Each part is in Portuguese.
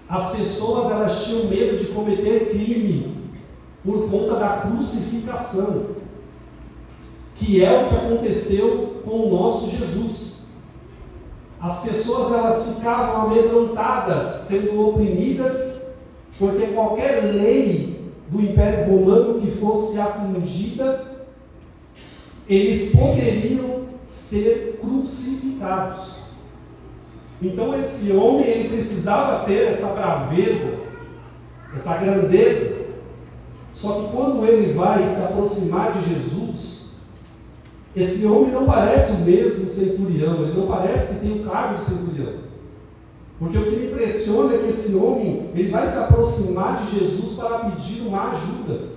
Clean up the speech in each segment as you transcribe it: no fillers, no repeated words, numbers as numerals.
as pessoas elas tinham medo de cometer crime por conta da crucificação, que é o que aconteceu com o nosso Jesus. As pessoas elas ficavam amedrontadas, sendo oprimidas, porque qualquer lei do Império Romano que fosse afligida, eles poderiam ser crucificados. Então esse homem ele precisava ter essa braveza, essa grandeza. Só que quando ele vai se aproximar de Jesus, esse homem não parece o mesmo centurião, ele não parece que tem o cargo de centurião. Porque o que me impressiona é que esse homem ele vai se aproximar de Jesus para pedir uma ajuda.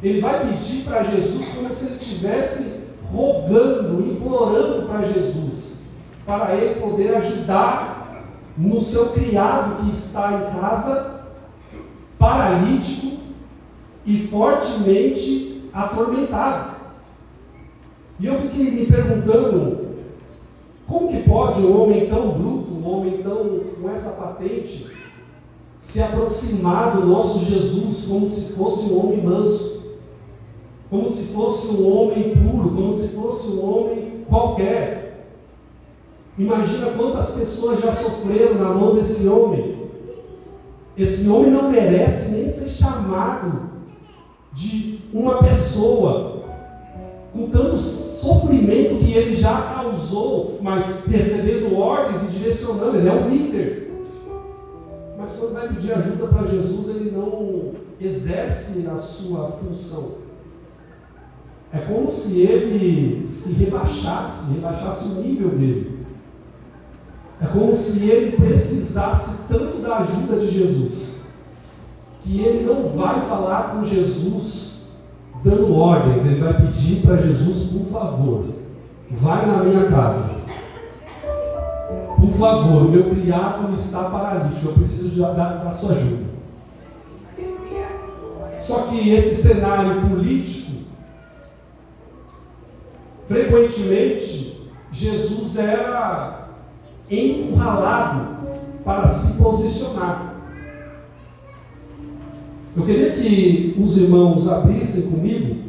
Ele vai pedir para Jesus como se ele estivesse rogando, implorando para Jesus, para ele poder ajudar no seu criado que está em casa, paralítico e fortemente atormentado. E eu fiquei me perguntando, como que pode um homem tão bruto, um homem tão com essa patente, se aproximar do nosso Jesus como se fosse um homem manso, como se fosse um homem puro, como se fosse um homem qualquer? Imagina quantas pessoas já sofreram na mão desse homem. Esse homem não merece nem ser chamado de uma pessoa, com tanto sofrimento que ele já causou, mas recebendo ordens e direcionando. Ele é um líder, mas quando vai pedir ajuda para Jesus, ele não exerce a sua função. É como se ele se rebaixasse o nível dele. É como se ele precisasse tanto da ajuda de Jesus, que ele não vai falar com Jesus dando ordens, ele vai pedir para Jesus: por favor, vai na minha casa. Por favor, o meu criado está paralítico, eu preciso da sua ajuda. Só que esse cenário político, frequentemente, Jesus era encurralado para se posicionar. Eu queria que os irmãos abrissem comigo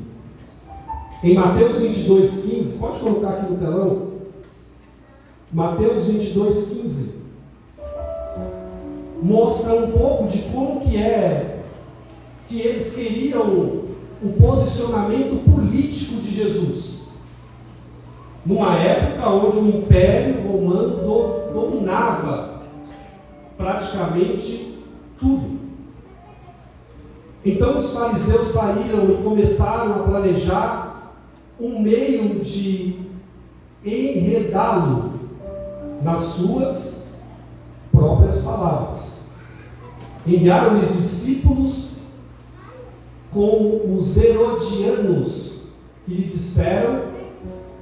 em Mateus 22:15. Pode colocar aqui no telão. Mateus 22:15 mostra um pouco de como que é que eles queriam o posicionamento político de Jesus, numa época onde o Império Romano dominava praticamente tudo. Então os fariseus saíram e começaram a planejar um meio de enredá-lo nas suas próprias palavras. Enviaram-lhes discípulos com os herodianos, que lhe disseram: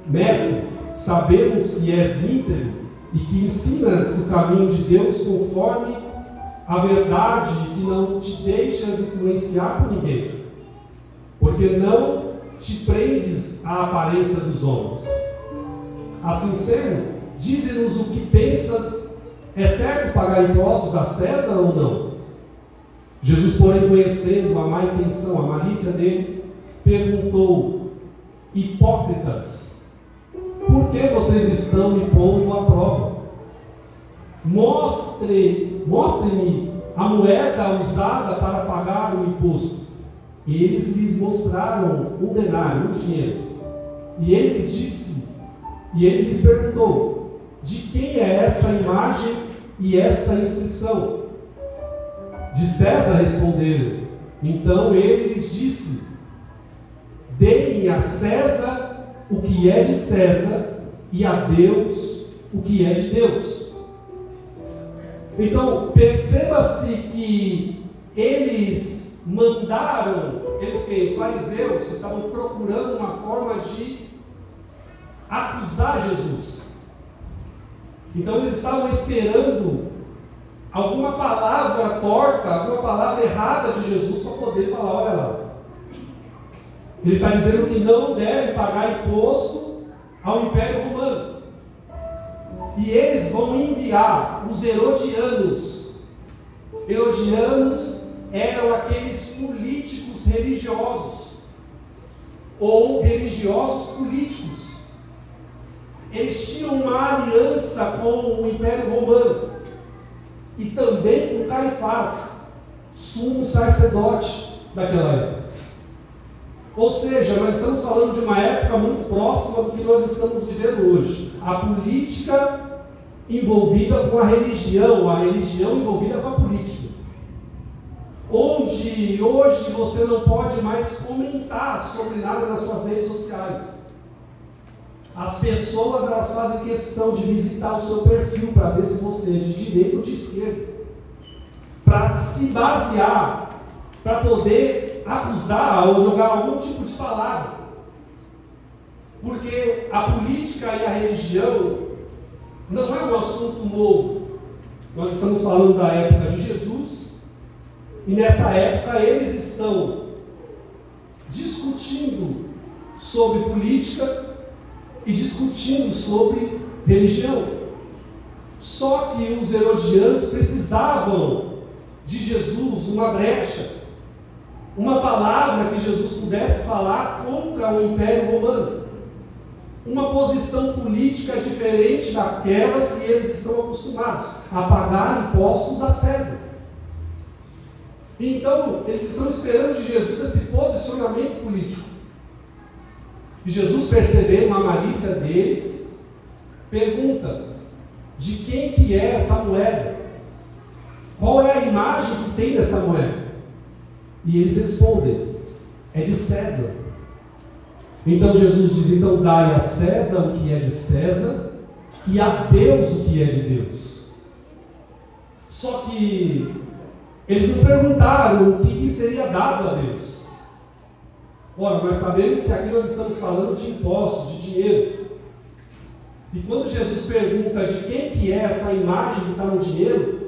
Mestre, sabemos que és íntegro e que ensinas o caminho de Deus conforme a verdade, e que não te deixas influenciar por ninguém, porque não te prendes à aparência dos homens. Assim sendo, dize-nos o que pensas: é certo pagar impostos a César ou não? Jesus, porém, conhecendo a má intenção, a malícia deles, perguntou: hipócritas, por que vocês estão me pondo à prova? Mostrem-me a moeda usada para pagar o imposto. E eles lhes mostraram um denário, um dinheiro. E ele lhes perguntou: de quem é esta imagem e esta inscrição? De César, responderam. Então ele lhes disse: deem a César o que é de César, e a Deus o que é de Deus. Então, perceba-se que eles mandaram, os fariseus, que estavam procurando uma forma de acusar Jesus. Então, eles estavam esperando alguma palavra torta, alguma palavra errada de Jesus para poder falar: olha lá, ele está dizendo que não deve pagar imposto ao Império Romano. E eles vão enviar os herodianos herodianos eram aqueles políticos religiosos, ou religiosos políticos. Eles tinham uma aliança com o Império Romano, e também com Caifás, sumo sacerdote daquela época. Ou seja, nós estamos falando de uma época muito próxima do que nós estamos vivendo hoje. A política envolvida com a religião envolvida com a política. Onde hoje você não pode mais comentar sobre nada nas suas redes sociais. As pessoas, elas fazem questão de visitar o seu perfil para ver se você é de direita ou de esquerda, para se basear, para poder acusar ou jogar algum tipo de palavra. Porque a política e a religião não é um assunto novo. Nós estamos falando da época de Jesus, e nessa época eles estão discutindo sobre política e discutindo sobre religião. Só que os herodianos precisavam de Jesus, uma brecha, uma palavra que Jesus pudesse falar contra o Império Romano, uma posição política diferente daquelas que eles estão acostumados a pagar impostos a César. Então eles estão esperando de Jesus esse posicionamento político. E Jesus, percebendo a malícia deles, pergunta: de quem que é essa moeda? Qual é a imagem que tem dessa moeda? E eles respondem: é de César. Então Jesus diz: então dai a César o que é de César, e a Deus o que é de Deus. Só que eles não perguntaram o que seria dado a Deus. Ora, nós sabemos que aqui nós estamos falando de impostos, de dinheiro. E quando Jesus pergunta de quem que é essa imagem que está no dinheiro,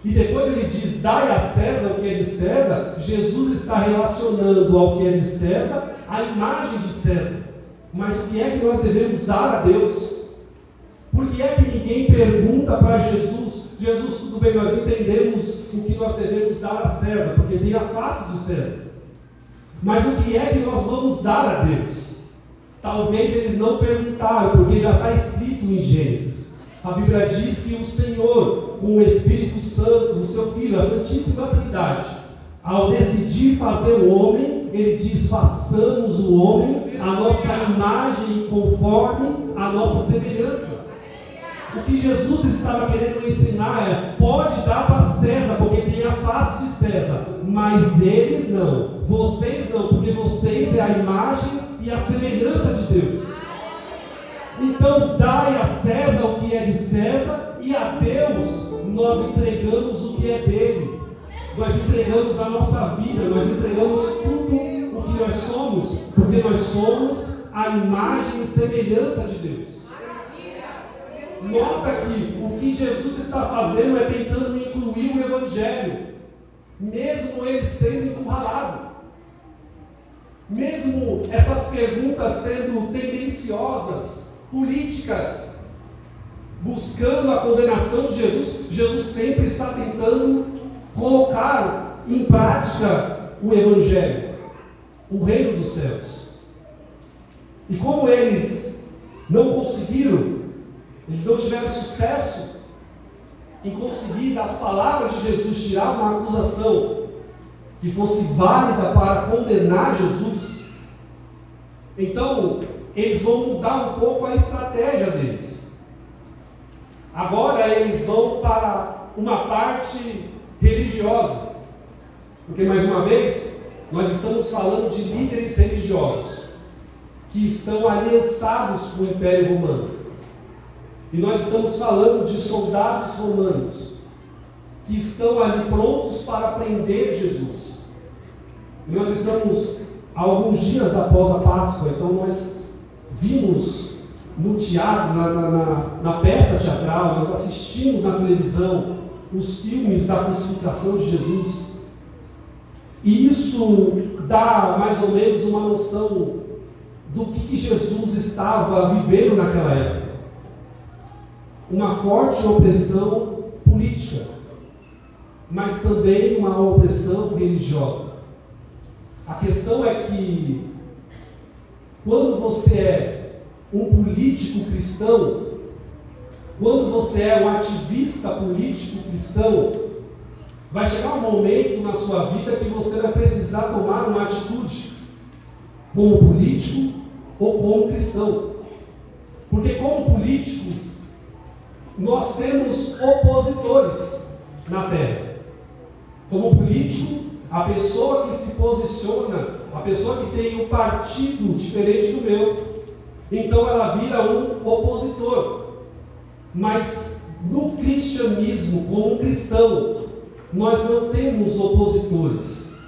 e depois ele diz: dai a César o que é de César, Jesus está relacionando ao que é de César a imagem de César. Mas o que é que nós devemos dar a Deus? Por que é que ninguém pergunta para Jesus: Jesus, tudo bem, nós entendemos o que nós devemos dar a César, porque tem a face de César. Mas o que é que nós vamos dar a Deus? Talvez eles não perguntaram, porque já está escrito em Gênesis. A Bíblia diz que o Senhor, com o Espírito Santo, o seu Filho, a Santíssima Trindade, ao decidir fazer o homem, ele diz: façamos o homem a nossa imagem conforme a nossa semelhança. O que Jesus estava querendo ensinar é: pode dar para César, porque tem a face de César, mas eles não, vocês não, porque vocês é a imagem e a semelhança de Deus. Então dai a César o que é de César, e a Deus nós entregamos o que é dele. Nós entregamos a nossa vida, nós entregamos tudo o que nós somos, porque nós somos a imagem e semelhança de Deus. Nota que o que Jesus está fazendo é tentando incluir o Evangelho, mesmo ele sendo encurralado, mesmo essas perguntas sendo tendenciosas, políticas, buscando a condenação de Jesus. Jesus sempre está tentando colocar em prática o Evangelho, o reino dos céus. E como eles não conseguiram, eles não tiveram sucesso em conseguir das palavras de Jesus tirar uma acusação que fosse válida para condenar Jesus, então eles vão mudar um pouco a estratégia deles. Agora eles vão para uma parte religiosa, porque mais uma vez nós estamos falando de líderes religiosos que estão aliançados com o Império Romano. E nós estamos falando de soldados romanos que estão ali prontos para prender Jesus. E nós estamos alguns dias após a Páscoa, então nós vimos no teatro, na peça teatral, nós assistimos na televisão os filmes da crucificação de Jesus. E isso dá mais ou menos uma noção do que Jesus estava vivendo naquela época. Uma forte opressão política. mas também uma opressão religiosa. A questão é que, quando você é um político cristão, quando você é um ativista político cristão, vai chegar um momento na sua vida que você vai precisar tomar uma atitude, como político ou como cristão. Porque como político, nós temos opositores na terra. Como político, a pessoa que se posiciona, a pessoa que tem um partido diferente do meu, então ela vira um opositor. Mas no cristianismo, como cristão, nós não temos opositores.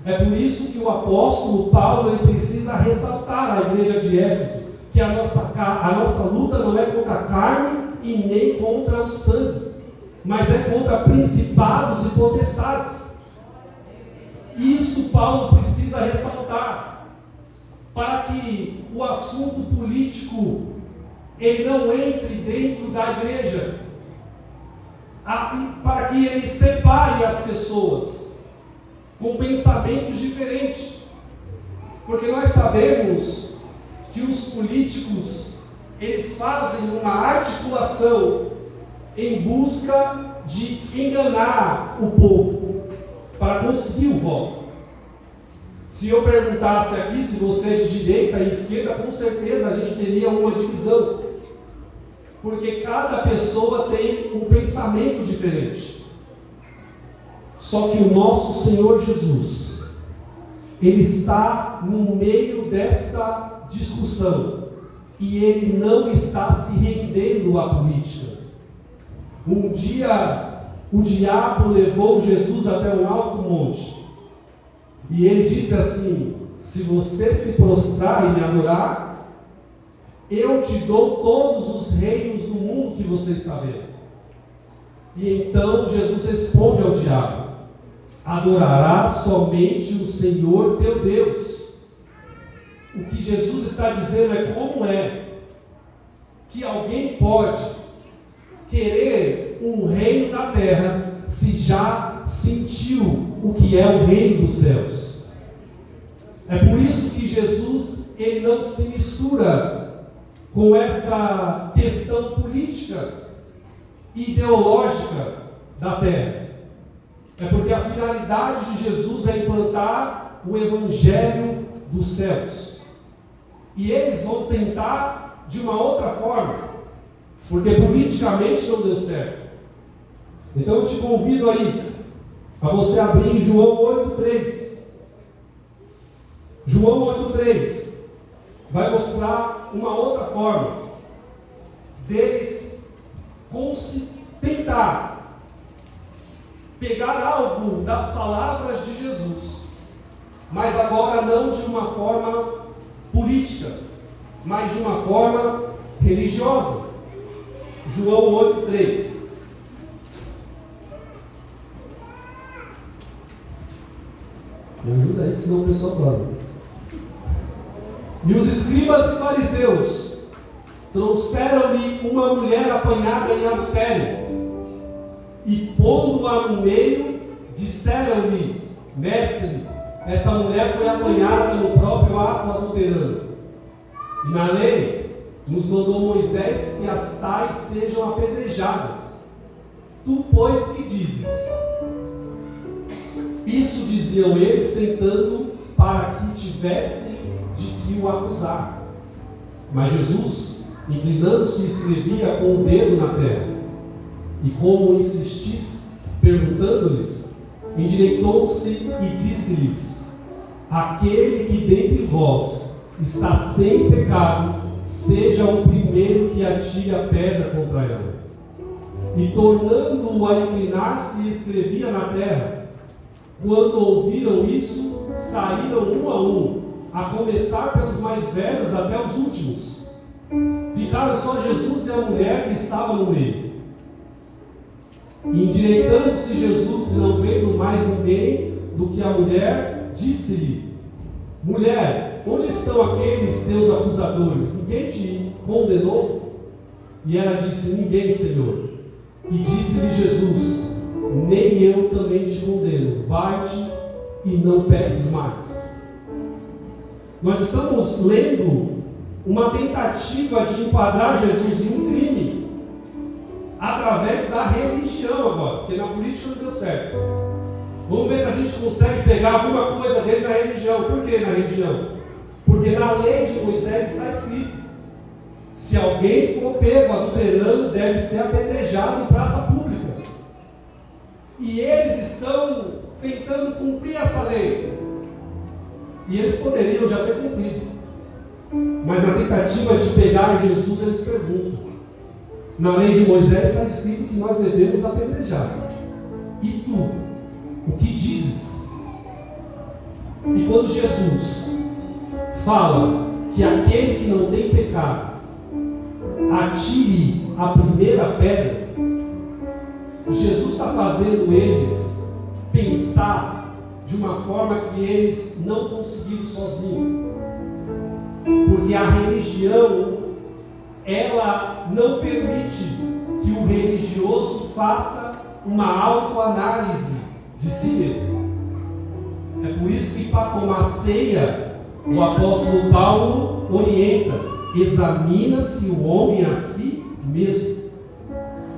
É por isso que o apóstolo Paulo ele precisa ressaltar à igreja de Éfeso que a nossa luta não é contra a carne e nem contra o sangue, mas é contra principados e potestades. Isso Paulo precisa ressaltar, para que o assunto político ele não entre dentro da igreja, para que ele separe as pessoas com pensamentos diferentes, porque nós sabemos que os políticos eles fazem uma articulação em busca de enganar o povo para conseguir o voto. Se eu perguntasse aqui se você é de direita e esquerda, com certeza a gente teria uma divisão, porque cada pessoa tem um pensamento diferente. Só que o nosso Senhor Jesus, Ele está no meio dessa discussão e Ele não está se rendendo à política. Um dia o diabo levou Jesus até um alto monte e ele disse assim: se você se prostrar e me adorar, eu te dou todos os reinos do mundo que você está vendo. E então Jesus responde ao diabo: adorarás somente o Senhor teu Deus. O que Jesus está dizendo é como é que alguém pode querer um reino na terra se já sentiu o que é o reino dos céus. É por isso que Jesus ele não se mistura com essa questão política, ideológica da terra. É porque a finalidade de Jesus é implantar o evangelho dos céus. E eles vão tentar de uma outra forma, porque politicamente não deu certo. Então eu te convido aí a você abrir em João 8,3. João 8,3 vai mostrar uma outra forma deles tentar pegar algo das palavras de Jesus, mas agora não de uma forma política, mas de uma forma religiosa. João 8,3. Me ajuda aí, senão o pessoal dorme. E os escribas e fariseus trouxeram-lhe uma mulher apanhada em adultério, e pondo-a no meio, disseram-lhe: mestre, essa mulher foi apanhada no próprio ato adulterando. E na lei nos mandou Moisés que as tais sejam apedrejadas. Tu, pois, que dizes? Isso diziam eles, tentando para que tivesse de que o acusar. Mas Jesus, inclinando-se, escrevia com o dedo na terra. E como insistisse, perguntando-lhes, endireitou-se e disse-lhes: aquele que dentre vós está sem pecado, seja o primeiro que atire a pedra contra ela. E tornando-o a inclinar-se, escrevia na terra. Quando ouviram isso, saíram um, a começar pelos mais velhos até os últimos. Ficaram só Jesus e a mulher que estava no meio. E endireitando-se Jesus, e não vendo mais ninguém do que a mulher, disse-lhe: mulher, onde estão aqueles teus acusadores? Ninguém te condenou? E ela disse: ninguém, Senhor. E disse-lhe Jesus: nem eu também te condeno. Vai-te e não peques mais. Nós estamos lendo uma tentativa de enquadrar Jesus em um crime através da religião agora, porque na política não deu certo. Vamos ver se a gente consegue pegar alguma coisa dentro da religião. Por que na religião? Porque na lei de Moisés está escrito: se alguém for pego adulterando, deve ser apedrejado em praça pública. E eles estão tentando cumprir essa lei. E eles poderiam já ter cumprido. Mas na tentativa de pegar Jesus, eles perguntam: na lei de Moisés está escrito que nós devemos apedrejar. E tu, o que dizes? E quando Jesus fala que aquele que não tem pecado atire a primeira pedra, Jesus está fazendo eles pensar de uma forma que eles não conseguiram sozinhos. Porque a religião, ela não permite que o religioso faça uma autoanálise de si mesmo. É por isso que para tomar ceia, o apóstolo Paulo orienta: examina-se o homem a si mesmo.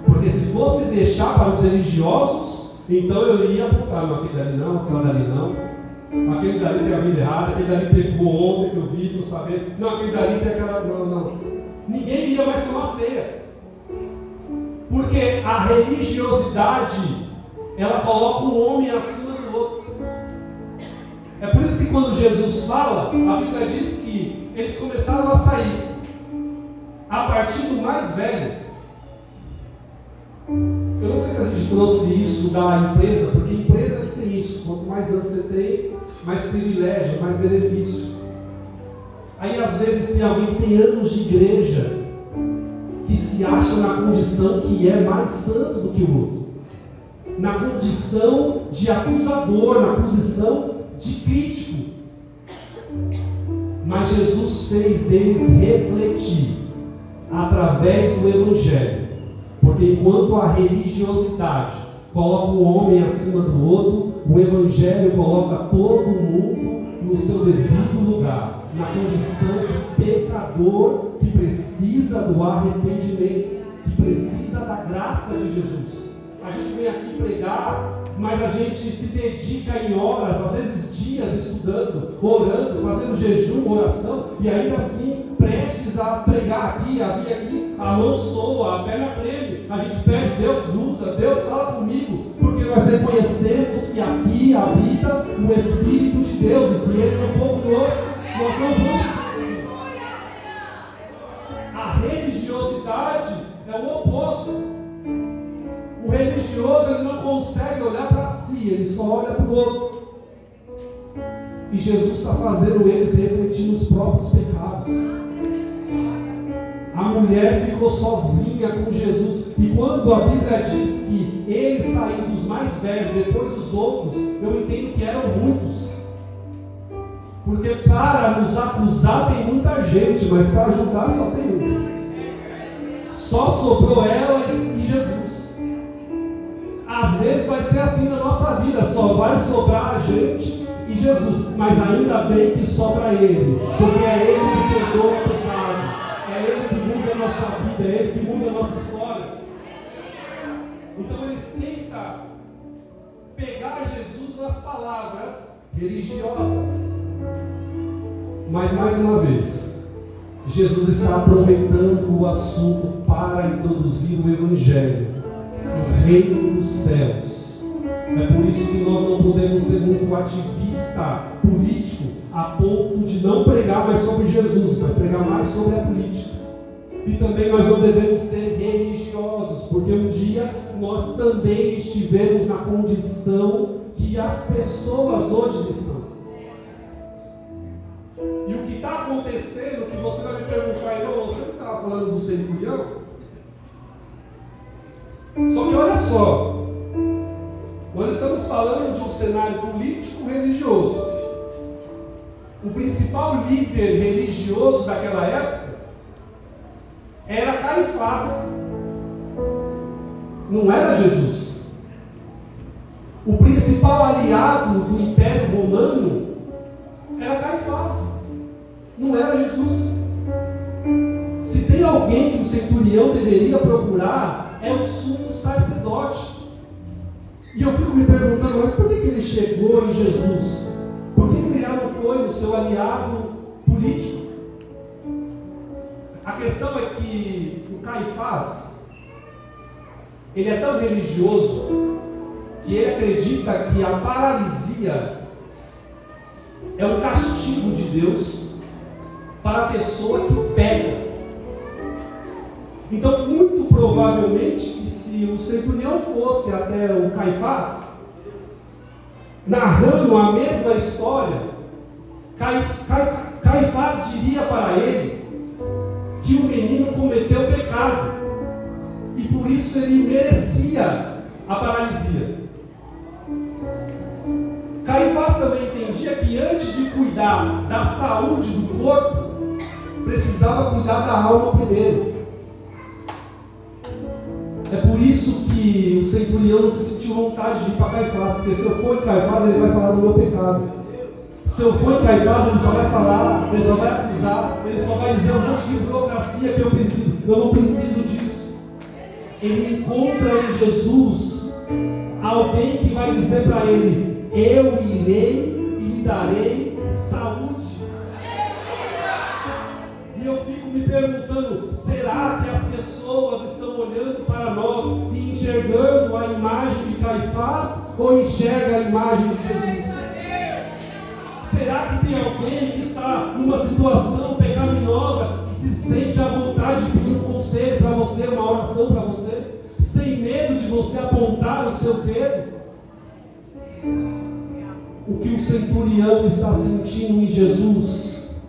Porque se fosse deixar para os religiosos, então eu iria apontar: não, aquele dali não, aquela dali não, aquele dali tem a vida errada, aquele dali pegou ontem que eu vi, estou sabendo, não, aquele dali tem aquela. Não. Ninguém ia mais tomar ceia. Porque a religiosidade, ela coloca um homem acima do outro. É por isso que quando Jesus fala, a Bíblia diz que eles começaram a sair a partir do mais velho. Eu não sei se a gente trouxe isso da empresa, porque empresa que tem isso: quanto mais anos você tem, mais privilégio, mais benefício. Aí às vezes tem alguém que tem anos de igreja, que se acha na condição que é mais santo do que o outro, na condição de acusador, na posição de crítico. Mas Jesus fez eles refletir através do Evangelho. Porque enquanto a religiosidade coloca o homem acima do outro, o Evangelho coloca todo mundo no seu devido lugar, na condição de pecador que precisa do arrependimento, que precisa da graça de Jesus. A gente vem aqui pregar, mas a gente se dedica em horas, às vezes dias, estudando, orando, fazendo jejum, oração, e ainda assim, prestes a pregar aqui, a vir aqui, a mão soa, a perna treme. A gente pede: Deus usa, Deus fala comigo, porque nós reconhecemos que aqui habita o Espírito de Deus, e se Ele não for conosco, nós não vamos conseguir. A religiosidade é o oposto. O religioso, ele não consegue olhar para si, ele só olha para o outro. E Jesus está fazendo eles refletir nos próprios pecados. A mulher ficou sozinha com Jesus. E quando a Bíblia diz que eles saíram dos mais velhos, depois dos outros, eu entendo que eram muitos. Porque para nos acusar tem muita gente, mas para ajudar só tem um. Só sobrou elas e Jesus. Às vezes vai ser assim na nossa vida, só vai sobrar a gente e Jesus, mas ainda bem que sobra Ele, porque é Ele que perdoa o pecado, é Ele que muda a nossa vida, é Ele que muda a nossa história. Então eles tentam pegar Jesus nas palavras religiosas, mas mais uma vez, Jesus está aproveitando o assunto para introduzir o Evangelho, o reino dos céus. É por isso que nós não podemos ser muito ativista político a ponto de não pregar mais sobre Jesus, mas pregar mais sobre a política. E também nós não devemos ser religiosos, porque um dia nós também estivemos na condição que as pessoas hoje estão. E o que está acontecendo, que você vai me perguntar: irmão, você não estava falando do centurião? Só que olha só, nós estamos falando de um cenário político-religioso. O principal líder religioso daquela época era Caifás, não era Jesus. principal aliado do Império Romano era Caifás, não era Jesus. Se tem alguém que o centurião deveria procurar, é o sumo sacerdote. E eu fico me perguntando, mas por que ele chegou em Jesus? Por que ele já não foi o seu aliado político? A questão é que o Caifás, ele é tão religioso que ele acredita que a paralisia é um castigo de Deus para a pessoa que peca. Então, muito provavelmente, que se o centurião fosse até o Caifás, narrando a mesma história, Caifás diria para ele que o menino cometeu pecado e por isso ele merecia a paralisia. Caifás também entendia que antes de cuidar da saúde do corpo, precisava cuidar da alma primeiro. É por isso que o centurião sentiu vontade de ir para Caifás, porque se eu for em Caifás, ele vai falar do meu pecado. Se eu for em Caifás, ele só vai falar, ele só vai acusar, ele só vai dizer um monte de burocracia que eu preciso. Eu não preciso disso. Ele encontra em Jesus alguém que vai dizer para ele: eu irei e lhe darei saúde. E eu fico me perguntando, será que as pessoas estão olhando para nós e enxergando a imagem de Caifás ou enxerga a imagem de Jesus? Será que tem alguém que está numa situação pecaminosa, que se sente à vontade de pedir um conselho para você, uma oração para você, sem medo de você apontar o seu dedo? O que o centurião está sentindo em Jesus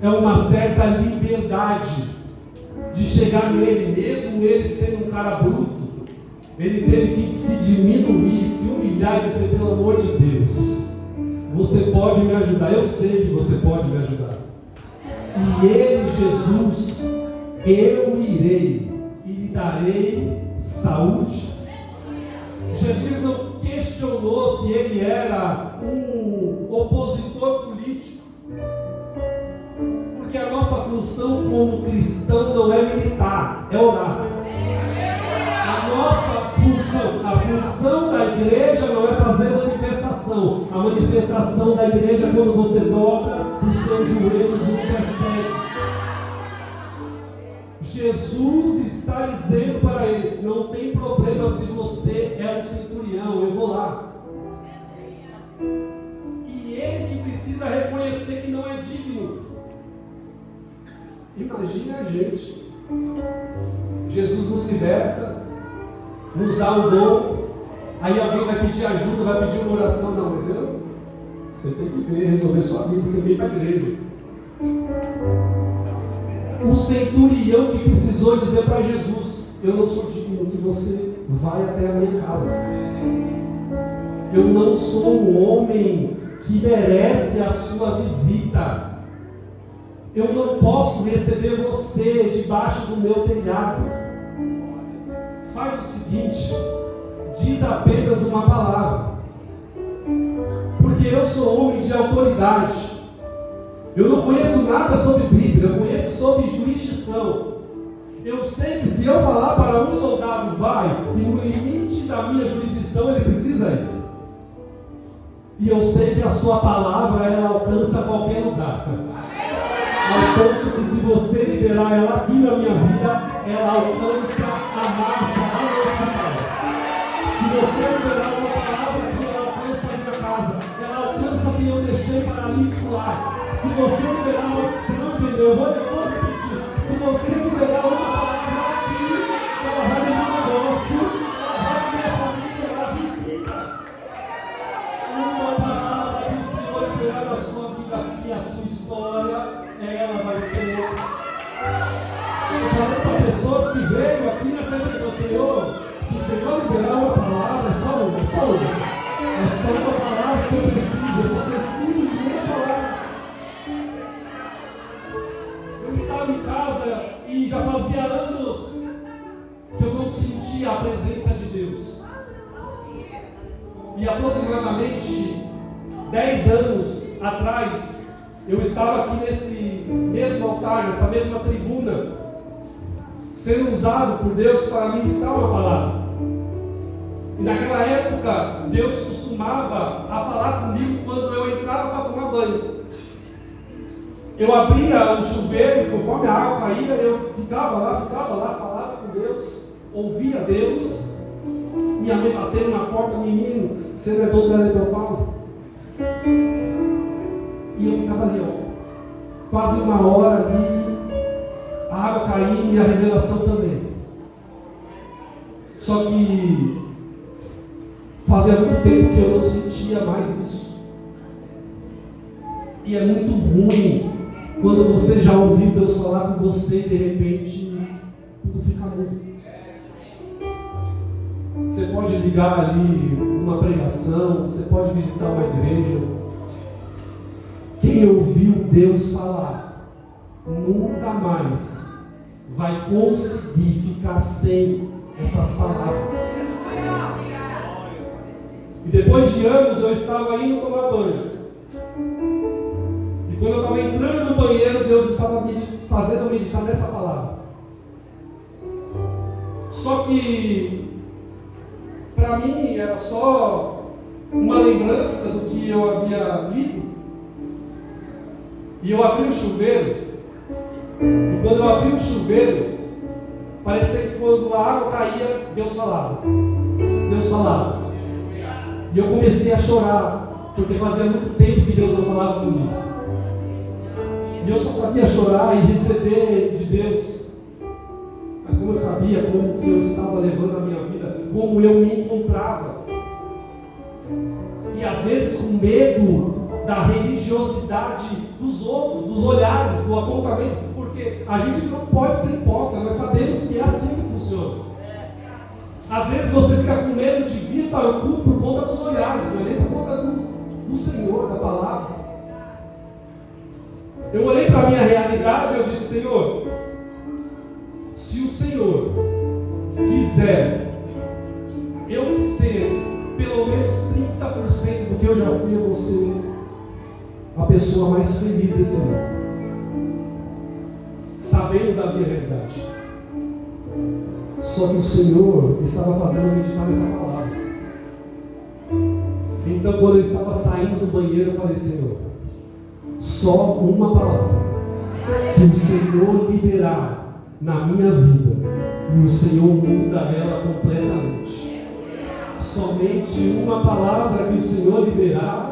é uma certa liberdade de chegar nele, mesmo ele sendo um cara bruto. Ele teve que se diminuir, se humilhar e dizer: pelo amor de Deus, você pode me ajudar, eu sei que você pode me ajudar. E ele, Jesus, eu irei e lhe darei saúde. Jesus não questionou se ele era um opositor político, porque a nossa função como cristão não é militar, é orar. A nossa função, a função da igreja não é fazer manifestação. A manifestação da igreja é quando você dobra os seus joelhos e intercede. Jesus está dizendo para ele: não tem problema se você é um centurião, eu vou lá. E ele que precisa reconhecer que não é digno. Imagine a gente. Jesus nos liberta, nos dá um dom, aí alguém vai pedir ajuda, vai pedir uma oração. Não, mas você tem que ver, resolver sua vida, você veio para a igreja. O centurião que precisou dizer para Jesus: eu não sou digno que você vai até a minha casa. Eu não sou um homem que merece a sua visita. Eu não posso receber você debaixo do meu telhado. Faz o seguinte, diz apenas uma palavra, porque eu sou homem de autoridade. Eu não conheço nada sobre Bíblia, eu conheço sobre jurisdição. Eu sei que se eu falar para um soldado vai, e no limite da minha jurisdição ele precisa ir. E eu sei que a sua palavra ela alcança qualquer lugar. Ao ponto que se você liberar ela aqui na minha vida, ela alcança a massa ao hospital. Se você liberar uma palavra aqui, ela alcança a minha casa, ela alcança quem eu deixei paralítico lá. Se você liberar uma, você não entendeu, eu vou repetir. Se você liberar uma palavra aqui, ela vai me dar um negócio, ela vai me minha família, ela visita. Uma palavra que o Senhor liberar na sua vida e a sua história, ela vai ser. Eu falei para pessoas que veio aqui nessa igreja: Senhor, se o Senhor liberar uma palavra, é só uma. É só uma palavra que eu preciso, eu só preciso de uma palavra. Eu E aproximadamente 10 anos atrás, eu estava aqui nesse mesmo altar, nessa mesma tribuna, sendo usado por Deus para ministrar uma palavra. E naquela época, Deus costumava a falar comigo quando eu entrava para tomar banho. Eu abria o chuveiro, conforme a água caía, eu ficava lá, falava com Deus, ouvia Deus. Minha mãe batendo na porta, menino, você não é dono da Eletropaulo? E eu ficava ali, quase uma hora ali, a água caindo e a revelação também. Só que fazia muito tempo que eu não sentia mais isso. E é muito ruim quando você já ouviu Deus falar com você e de repente tudo fica mudo. Você pode ligar ali uma pregação, você pode visitar uma igreja. Quem ouviu Deus falar nunca mais vai conseguir ficar sem essas palavras. E depois de anos eu estava indo tomar banho. E quando eu estava entrando no banheiro, Deus estava me fazendo meditar nessa palavra. Só que para mim era só uma lembrança do que eu havia lido. E eu abri o chuveiro. E quando eu abri o chuveiro, parecia que quando a água caía, Deus falava. Deus falava. E eu comecei a chorar, porque fazia muito tempo que Deus não falava comigo. E eu só sabia chorar e receber de Deus. Mas como eu sabia como que eu estava levando a minha vida, como eu me encontrava. E às vezes com medo da religiosidade dos outros, dos olhares, do apontamento, porque a gente não pode ser hipócrita, nós sabemos que é assim que funciona. Às vezes você fica com medo de vir para o culto por conta dos olhares, não é nem por conta do Senhor, da palavra. Eu olhei para a minha realidade e eu disse: Senhor, se o Senhor fizer eu ser pelo menos 30% do que eu já fui, eu vou ser a pessoa mais feliz desse mundo, sabendo da minha realidade. Só que o Senhor estava fazendo meditar nessa palavra. Então, quando eu estava saindo do banheiro, eu falei: Senhor, só uma palavra que o Senhor liberar na minha vida, e o Senhor muda ela completamente. Somente uma palavra que o Senhor liberar,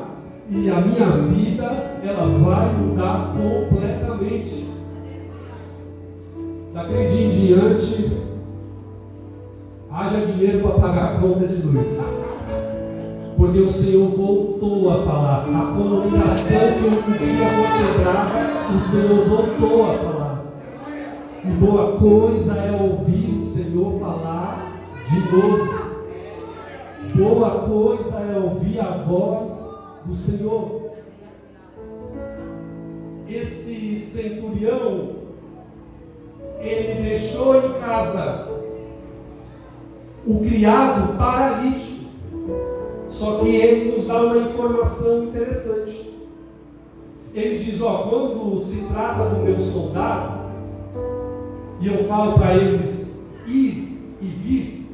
e a minha vida, ela vai mudar completamente. Daquele dia em diante, haja dinheiro para pagar a conta de luz, porque o Senhor voltou a falar. A comunicação que eu podia quebrar, o Senhor voltou a falar. E boa coisa é ouvir o Senhor falar de novo. Boa coisa é ouvir a voz do Senhor. Esse centurião, ele deixou em casa o criado paralítico. Só que ele nos dá uma informação interessante. Ele diz: quando se trata do meu soldado, e eu falo para eles ir e vir,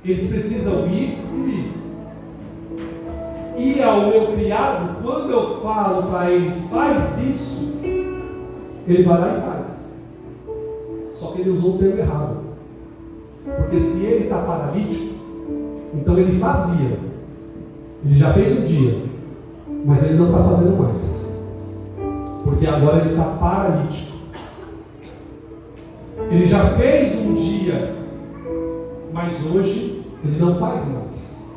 eles precisam ir e vir. E ao meu criado, quando eu falo para ele, faz isso, ele vai lá e faz. Só que ele usou o termo errado. Porque se ele está paralítico, então ele fazia. Ele já fez um dia, mas ele não está fazendo mais. Porque agora ele está paralítico. Ele já fez um dia, mas hoje ele não faz mais.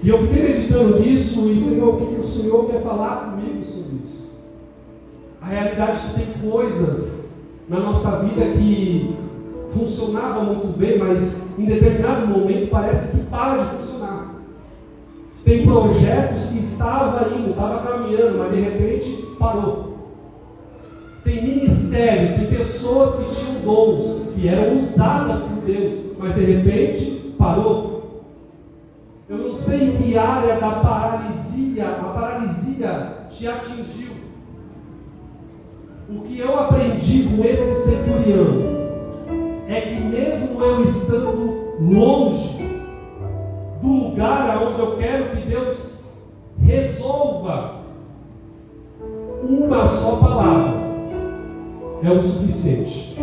E eu fiquei meditando nisso e: Senhor, o que o Senhor quer falar comigo sobre isso? A realidade é que tem coisas na nossa vida que funcionavam muito bem, mas em determinado momento parece que para de funcionar. Tem projetos que estava indo, estava caminhando, mas de repente parou. Tem ministérios, tem pessoas que tinham dons, que eram usadas por Deus, mas de repente parou. Eu não sei em que área da paralisia a paralisia te atingiu. O que eu aprendi com esse centurião é que mesmo eu estando longe do lugar aonde eu quero que Deus resolva, uma só palavra é o suficiente.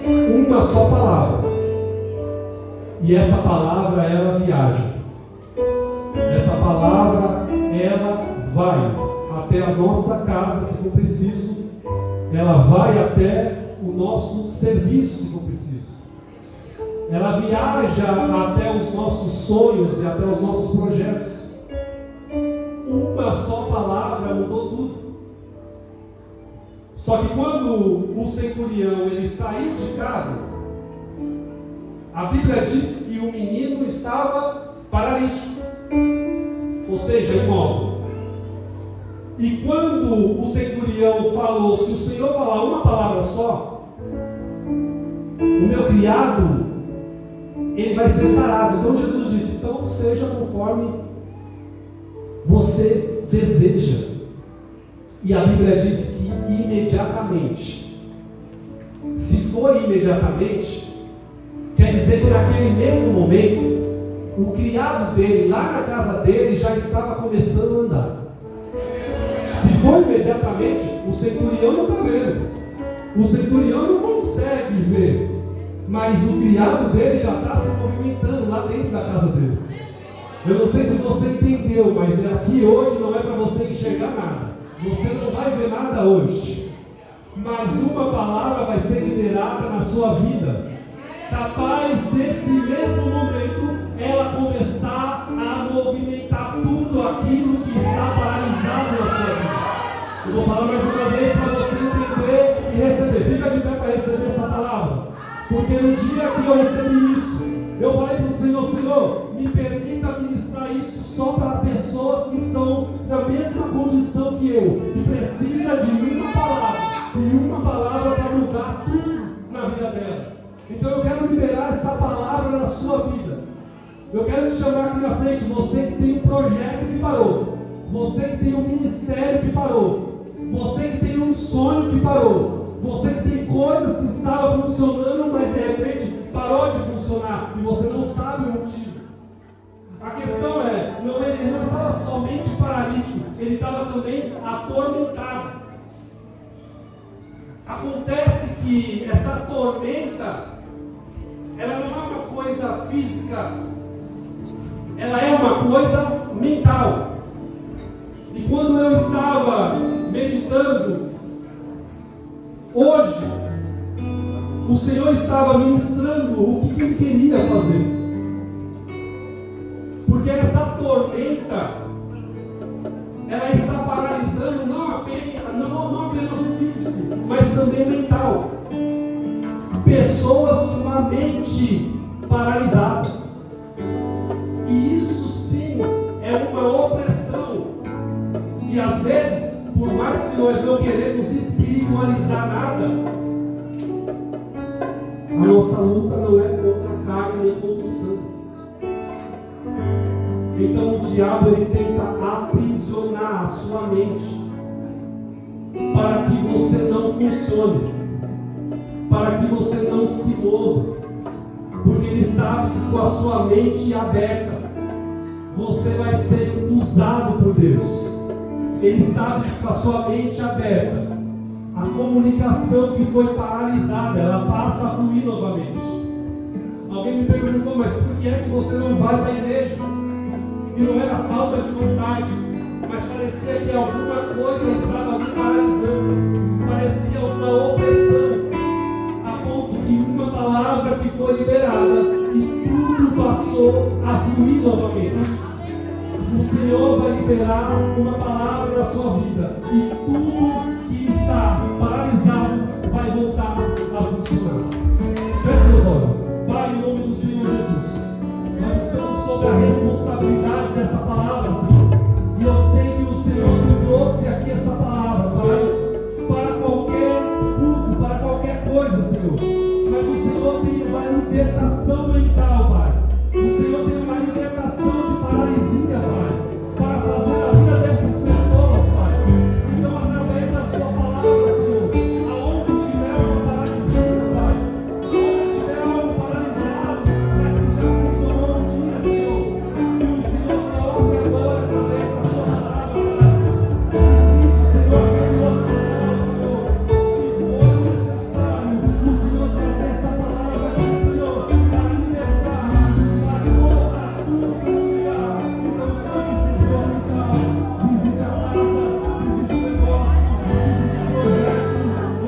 Uma só palavra. E essa palavra, ela viaja. Essa palavra, ela vai até a nossa casa, se for preciso. Ela vai até o nosso serviço, se for preciso. Ela viaja até os nossos sonhos e até os nossos projetos. Uma só palavra mudou tudo. Só que quando o centurião ele saiu de casa, a Bíblia diz que o menino estava paralítico, ou seja, imóvel. E quando o centurião falou, se o Senhor falar uma palavra só, o meu criado, ele vai ser sarado. Então Jesus disse, então seja conforme você deseja. E a Bíblia diz que imediatamente, se for imediatamente, quer dizer que naquele mesmo momento, o criado dele, lá na casa dele, já estava começando a andar. Se for imediatamente, o centurião não está vendo. O centurião não consegue ver. Mas o criado dele já está se movimentando lá dentro da casa dele. Eu não sei se você entendeu, mas aqui hoje não é para você enxergar nada. Você não vai ver nada hoje. Mas uma palavra vai ser liberada na sua vida, capaz desse mesmo momento ela começar a movimentar tudo aquilo que está paralisado na sua vida. Eu vou falar mais uma vez para você entender e receber. Fica de pé para receber essa palavra. Porque no dia que eu recebi isso, eu falei para o Senhor, Senhor, me permita ministrar isso só para pessoas que estão na mesma condição que eu, que precisa de uma palavra, e uma palavra para mudar tudo na vida dela. Então eu quero liberar essa palavra na sua vida. Eu quero te chamar aqui na frente, você que tem um projeto que parou, você que tem um ministério que parou, você que tem um sonho que parou, você que tem coisas que estavam funcionando, mas de repente parou de funcionar e você não sabe o motivo. A questão é, ele não estava somente paralítico, ele estava também atormentado. Acontece que essa tormenta, ela não é uma coisa física, ela é uma coisa mental. E quando eu estava meditando, hoje, o Senhor estava ministrando o que Ele queria fazer. Porque essa tormenta, ela está paralisando não apenas o físico, mas também o mental. Pessoas com a mente paralisada. E isso sim é uma opressão. E às vezes, por mais que nós não queremos espiritualizar nada, a nossa luta não é contra a carne nem contra o sangue. Então o diabo ele tenta aprisionar a sua mente para que você não funcione, para que você não se mova, porque ele sabe que com a sua mente aberta você vai ser usado por Deus. Ele sabe que com a sua mente aberta a comunicação que foi paralisada, ela passa a fluir novamente. Alguém me perguntou, mas por que é que você não vai para a igreja? E não era falta de vontade, mas parecia que alguma coisa estava me paralisando. Parecia uma opressão, a ponto que uma palavra que foi liberada e tudo passou a fluir novamente. O Senhor vai liberar uma palavra na sua vida e tudo que está paralisado vai voltar a funcionar. Feche seus olhos. Pai, em nome do Senhor Jesus, nós estamos sob a responsabilidade dessa palavra, Senhor. E eu sei que o Senhor me trouxe aqui essa palavra, Pai, para qualquer culto, para qualquer coisa, Senhor. Mas o Senhor tem uma libertação mental, Pai. O Senhor tem uma libertação paralisia, Pai, para fazer a vida dessas pessoas, Pai. Então, através da Sua palavra, Senhor, aonde tiver uma paralisia, Pai, aonde tiver algo paralisado, mas que já funcionou um dia, Senhor, que o Senhor toque agora através da Sua palavra, Pai. Visite, Senhor, aquele hospital, Senhor, se for necessário, o Senhor trazer essa palavra aqui, Senhor, para libertar, para colocar tudo no lugar. Então, Senhor, visite o hospital, visite a casa, visite o negócio, visite o projeto.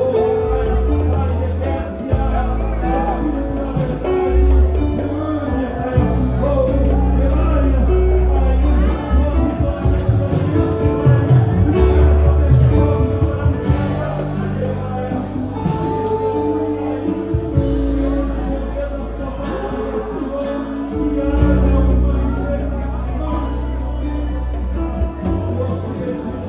Oh, Pai, sai e desce a Espírito da verdade. Emane, Pai, eu sou. Emane, sai. No isolamento da mente, Pai. Libera essa pessoa que está paralisada. Emane, eu sou. Pelo poder da Sua palavra, Senhor, que haja uma libertação. Nós te pedimos,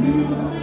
you